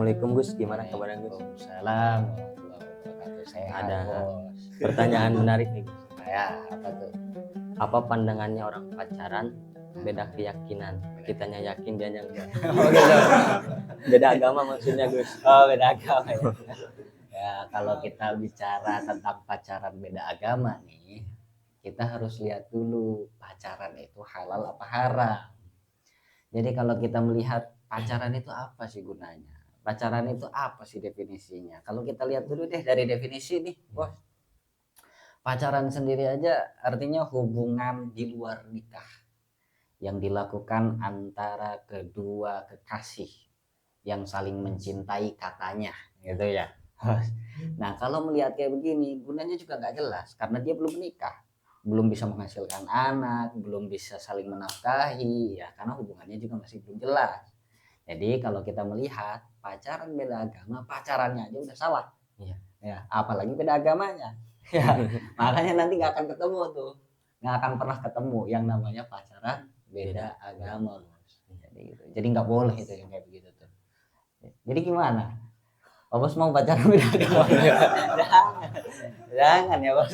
Assalamualaikum Gus, gimana kabarnya Gus? Waalaikumsalam warahmatullahi wabarakatuh. Sehat, Ada Bos. pertanyaan menarik nih Gus. Ya, apa tuh? Apa pandangannya orang pacaran beda keyakinan? Kitanya yakin dia enggak. Oh gitu. Beda agama maksudnya Gus. Oh, beda agama ya. Ya, kalau kita bicara tentang pacaran beda agama nih, kita harus lihat dulu pacaran itu halal apa haram. Jadi kalau kita melihat pacaran itu apa sih gunanya? Pacaran itu apa sih definisinya? Kalau kita lihat dulu deh dari definisi nih, Bos. Pacaran sendiri aja artinya hubungan di luar nikah yang dilakukan antara kedua kekasih yang saling mencintai katanya, gitu ya. Nah, kalau melihat kayak begini, gunanya juga nggak jelas karena dia belum menikah, belum bisa menghasilkan anak, belum bisa saling menafkahi, ya karena hubungannya juga masih belum jelas. Jadi kalau kita melihat pacaran beda agama, pacarannya aja udah salah. Iya. Ya, apalagi beda agamanya. Ya, makanya nanti nggak akan ketemu tuh, nggak akan pernah ketemu yang namanya pacaran beda agama, Bos. Jadi gitu. Jadi nggak boleh itu yang kayak begitu tuh. Jadi gimana? Pak Bos mau pacaran beda agama? Jangan ya Bos.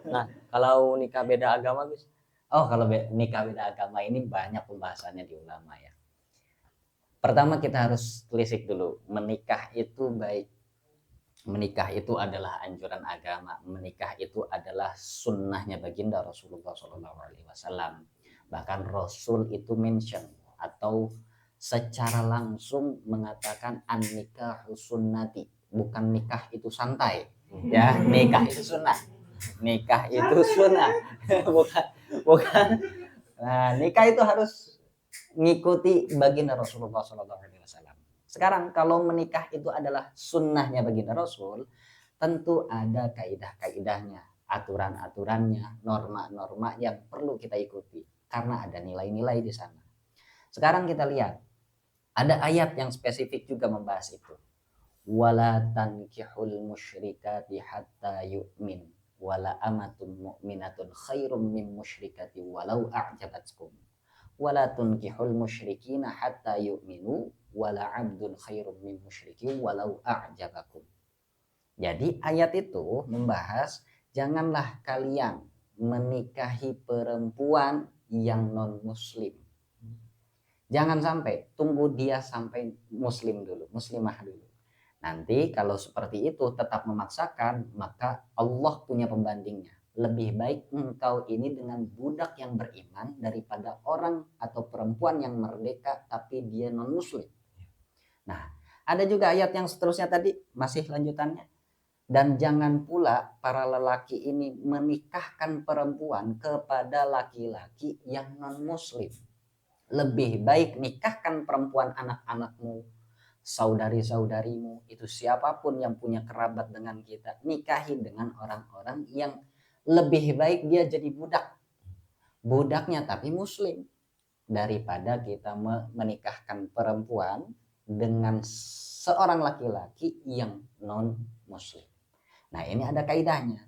Nah, kalau nikah beda agama Gus, Oh, kalau nikah beda agama ini banyak pembahasannya di ulama ya. Pertama kita harus telisik dulu, menikah itu baik. Menikah itu adalah anjuran agama. Menikah itu adalah sunnahnya baginda Rasulullah SAW. Bahkan Rasul itu mention atau secara langsung mengatakan an-nikah sunnati. Bukan nikah itu santai. Ya, nikah itu sunnah. Nikah itu sunnah. bukan, bukan. Nah, nikah itu harus ngikuti baginda Rasulullah SAW. Sekarang kalau menikah itu adalah sunnahnya baginda Rasul, tentu ada kaidah-kaidahnya, aturan-aturannya, norma-norma yang perlu kita ikuti karena ada nilai-nilai di sana. Sekarang kita lihat, ada ayat yang spesifik juga membahas itu. Wala tankihul musyrikati hatta yu'min wala amatun mu'minatun khairum min musyrikati walau a'jabatkum wala tunkihul musyrikina hatta yu'minu wala 'abdun khairum min musyrikin walau a'jabakum. Jadi ayat itu membahas janganlah kalian menikahi perempuan yang non muslim. Jangan sampai, tunggu dia sampai muslim dulu, muslimah dulu. Nanti kalau seperti itu tetap memaksakan, maka Allah punya pembandingnya. Lebih baik engkau ini dengan budak yang beriman daripada orang atau perempuan yang merdeka tapi dia non muslim. Nah, ada juga ayat yang seterusnya tadi, masih lanjutannya. Dan jangan pula para lelaki ini menikahkan perempuan kepada laki-laki yang non muslim. Lebih baik nikahkan perempuan anak-anakmu, saudari-saudarimu, itu siapapun yang punya kerabat dengan kita, nikahi dengan orang-orang yang lebih baik dia jadi budaknya tapi muslim, daripada kita menikahkan perempuan dengan seorang laki-laki yang non muslim. Nah, ini ada kaidahnya.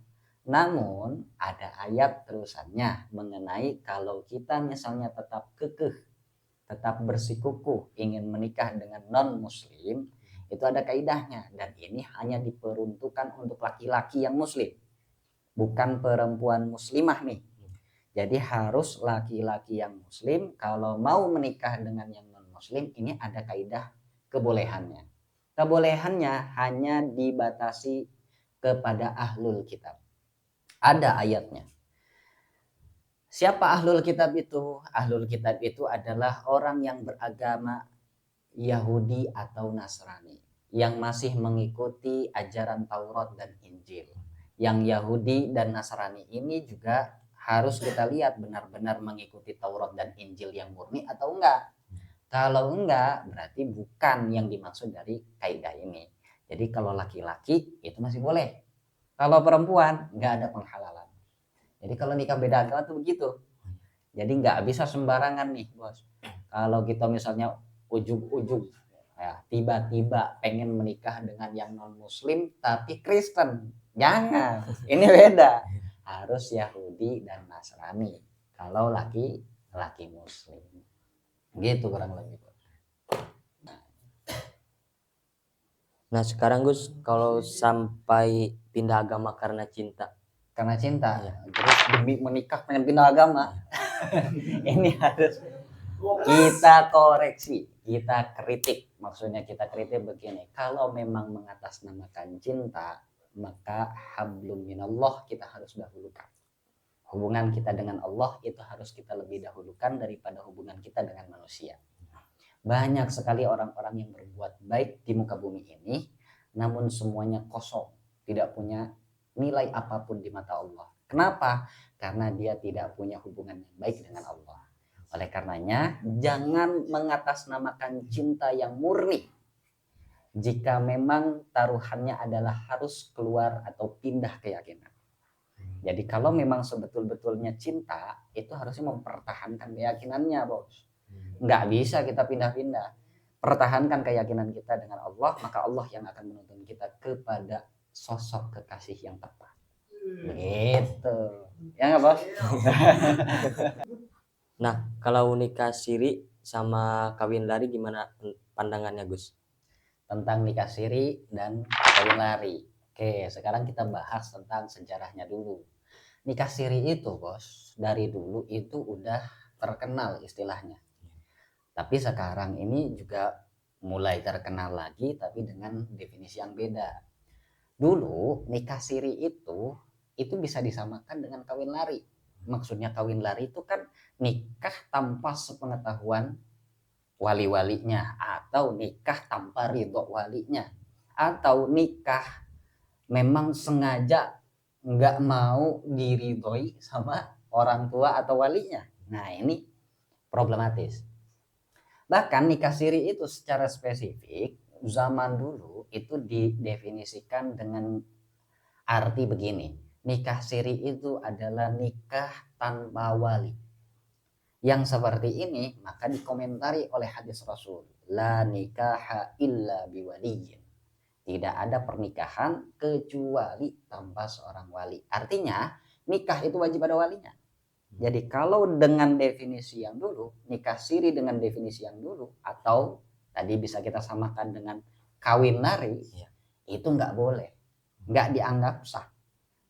Namun ada ayat terusannya mengenai kalau kita misalnya tetap kekeh, tetap bersikukuh ingin menikah dengan non muslim, itu ada kaidahnya, dan ini hanya diperuntukkan untuk laki-laki yang muslim, bukan perempuan muslimah nih. Jadi harus laki-laki yang muslim. Kalau mau menikah dengan yang non muslim, ini ada kaidah kebolehannya. Kebolehannya hanya dibatasi kepada ahlul kitab. Ada ayatnya. Siapa ahlul kitab itu? Ahlul kitab itu adalah orang yang beragama Yahudi atau Nasrani, yang masih mengikuti ajaran Taurat dan Injil. Yang Yahudi dan Nasrani ini juga harus kita lihat benar-benar mengikuti Taurat dan Injil yang murni atau enggak. Kalau enggak, berarti bukan yang dimaksud dari kaidah ini. Jadi kalau laki-laki itu masih boleh. Kalau perempuan enggak ada penghalalan. Jadi kalau nikah beda agama tuh begitu. Jadi nggak bisa sembarangan nih bos. Kalau kita misalnya ujug-ujug ya, tiba-tiba pengen menikah dengan yang non muslim tapi Kristen, jangan. Ini beda. Harus Yahudi dan Nasrani. Kalau laki muslim. Gitu kurang lebih. Nah sekarang Gus, kalau sampai pindah agama karena cinta, Karena cinta, Iya. terus demi menikah pengen pindah agama. Ini harus kita koreksi, kita kritik. Maksudnya kita kritik begini, kalau memang mengatasnamakan cinta, maka hablum minallah kita harus dahulukan. Hubungan kita dengan Allah itu harus kita lebih dahulukan daripada hubungan kita dengan manusia. Banyak sekali orang-orang yang berbuat baik di muka bumi ini, namun semuanya kosong, tidak punya nilai apapun di mata Allah. Kenapa? Karena dia tidak punya hubungan yang baik dengan Allah. Oleh karenanya, jangan mengatasnamakan cinta yang murni. Jika memang taruhannya adalah harus keluar atau pindah keyakinan. Jadi kalau memang sebetul-betulnya cinta, itu harusnya mempertahankan keyakinannya, bos. Nggak bisa kita pindah-pindah. Pertahankan keyakinan kita dengan Allah, maka Allah yang akan menuntun kita kepada sosok kekasih yang tepat. Gitu. Ya nggak, bos? nah kalau nikah siri sama kawin lari gimana pandangannya Gus? Tentang nikah siri dan kawin lari. Oke, sekarang kita bahas tentang sejarahnya dulu. Nikah siri itu, bos, dari dulu itu udah terkenal istilahnya. Tapi sekarang ini juga mulai terkenal lagi, tapi dengan definisi yang beda. Dulu nikah siri itu bisa disamakan dengan kawin lari. Maksudnya kawin lari itu kan nikah tanpa sepengetahuan wali-walinya, atau nikah tanpa ridho walinya, atau nikah memang sengaja nggak mau diridhoi sama orang tua atau walinya. Nah ini problematis. Bahkan nikah siri itu secara spesifik zaman dulu itu didefinisikan dengan arti begini. Nikah siri itu adalah nikah tanpa wali. Yang seperti ini maka dikomentari oleh hadis Rasul. La nikaha illa biwaliyin. Tidak ada pernikahan kecuali tanpa seorang wali. Artinya nikah itu wajib ada walinya. Jadi kalau dengan definisi yang dulu, nikah siri dengan definisi yang dulu, atau tadi bisa kita samakan dengan kawin lari, Iya. itu nggak boleh, nggak dianggap sah,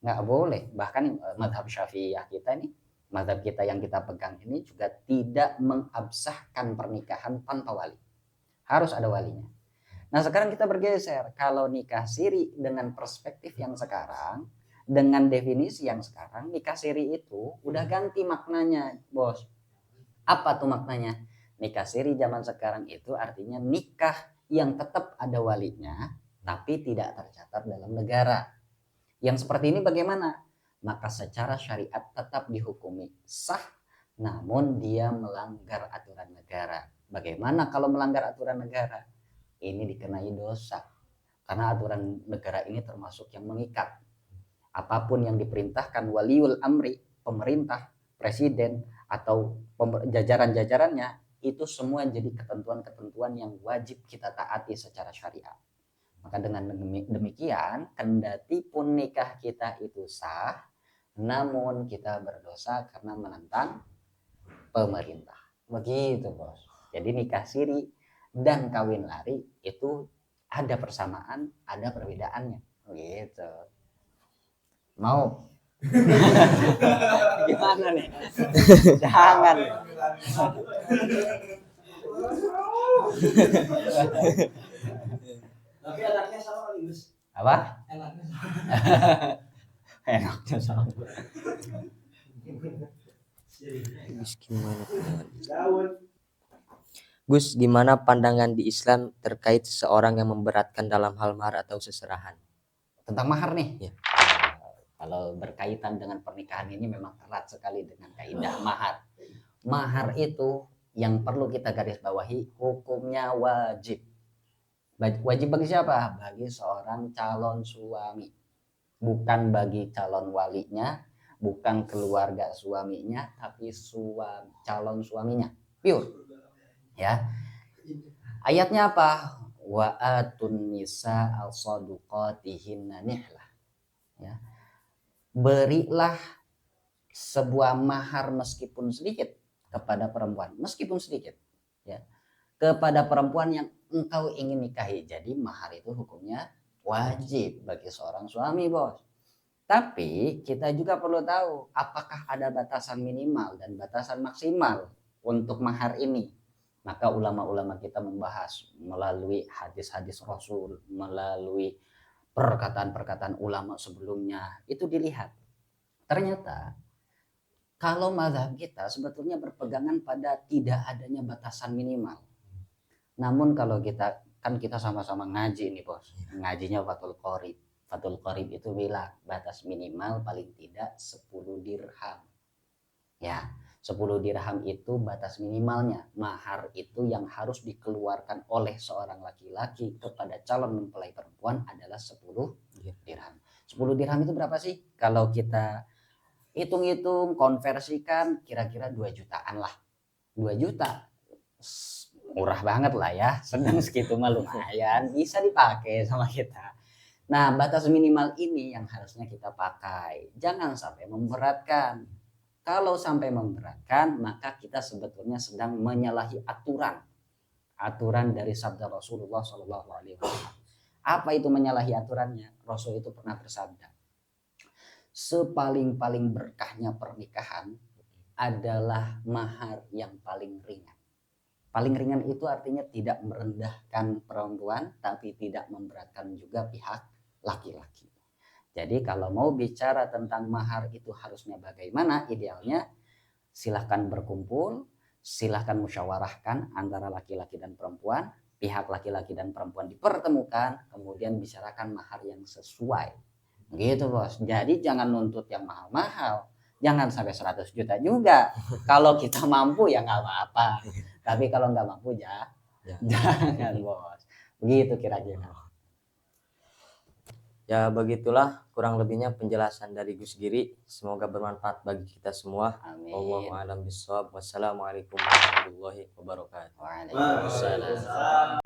nggak boleh. Bahkan madhab syafi'iyah kita ini, madhab kita yang kita pegang ini juga tidak mengabsahkan pernikahan tanpa wali, harus ada walinya. Nah sekarang kita bergeser, kalau nikah siri dengan perspektif yang sekarang, dengan definisi yang sekarang, nikah siri itu udah ganti maknanya, bos. Apa tuh maknanya? Nikah siri zaman sekarang itu artinya nikah yang tetap ada walinya, tapi tidak tercatat dalam negara. Yang seperti ini bagaimana? Maka secara syariat tetap dihukumi sah, namun dia melanggar aturan negara. Bagaimana kalau melanggar aturan negara? Ini dikenai dosa. Karena aturan negara ini termasuk yang mengikat. Apapun yang diperintahkan waliul amri, pemerintah, presiden, atau jajaran-jajarannya, itu semua jadi ketentuan-ketentuan yang wajib kita taati secara syariat. Maka dengan demikian, kendati pun nikah kita itu sah, namun kita berdosa karena menentang pemerintah. Begitu, bos. Jadi nikah siri dan kawin lari itu ada persamaan, ada perbedaannya. Gitu. Mau gimana nih? Jangan. Tapi anaknya sama kali Gus. Apa? Anaknya Enaknya sama. Gus gimana Daun. Gus gimana pandangan di Islam terkait seseorang yang memberatkan dalam hal mahar atau seserahan? Tentang mahar nih. Ya. Kalau berkaitan dengan pernikahan ini memang erat sekali dengan kaidah mahar. Mahar itu yang perlu kita garis bawahi, hukumnya wajib. Wajib bagi siapa? Bagi seorang calon suami. Bukan bagi calon walinya, bukan keluarga suaminya, tapi calon suaminya. Pure. Ya. Ayatnya apa? Wa atun nisa al-saduqatihinna nihlah. Ya. Berilah sebuah mahar meskipun sedikit kepada perempuan, meskipun sedikit, ya, kepada perempuan yang engkau ingin nikahi. Jadi mahar itu hukumnya wajib bagi seorang suami, bos. Tapi kita juga perlu tahu apakah ada batasan minimal dan batasan maksimal untuk mahar ini. Maka ulama-ulama kita membahas melalui hadis-hadis Rasul, melalui perkataan-perkataan ulama sebelumnya, itu dilihat. Ternyata kalau mazhab kita sebetulnya berpegangan pada tidak adanya batasan minimal. Namun kalau kita sama-sama ngaji nih, bos. Ngajinya Fathul Qorib. Fathul Qorib itu bilang batas minimal paling tidak 10 dirham. Ya, 10 dirham itu batas minimalnya. Mahar itu yang harus dikeluarkan oleh seorang laki-laki kepada calon mempelai perempuan adalah 10 dirham. 10 dirham itu berapa sih? Kalau kita hitung-hitung, konversikan kira-kira 2 jutaan lah. 2 juta. Murah banget lah ya. Sedang segitu mah lumayan. Bisa dipakai sama kita. Nah, batas minimal ini yang harusnya kita pakai. Jangan sampai memberatkan. Kalau sampai memberatkan, maka kita sebetulnya sedang menyalahi aturan dari sabda Rasulullah SAW. Apa itu menyalahi aturannya? Rasul itu pernah bersabda, sepaling-paling berkahnya pernikahan adalah mahar yang paling ringan. Paling ringan itu artinya tidak merendahkan perempuan, tapi tidak memberatkan juga pihak laki-laki. Jadi kalau mau bicara tentang mahar itu harusnya bagaimana, idealnya silahkan berkumpul, silahkan musyawarahkan antara laki-laki dan perempuan, pihak laki-laki dan perempuan dipertemukan, kemudian bicarakan mahar yang sesuai. Gitu, bos. Jadi jangan nuntut yang mahal-mahal, jangan sampai 100 juta juga. Kalau kita mampu ya nggak apa-apa, tapi kalau nggak mampu jangan, bos. Begitu kira-kira. Ya begitulah kurang lebihnya penjelasan dari Gus Giri. Semoga bermanfaat bagi kita semua. Amin. Wallahu a'lam bishawab. Wassalamualaikum warahmatullahi wabarakatuh. Waalaikumsalam.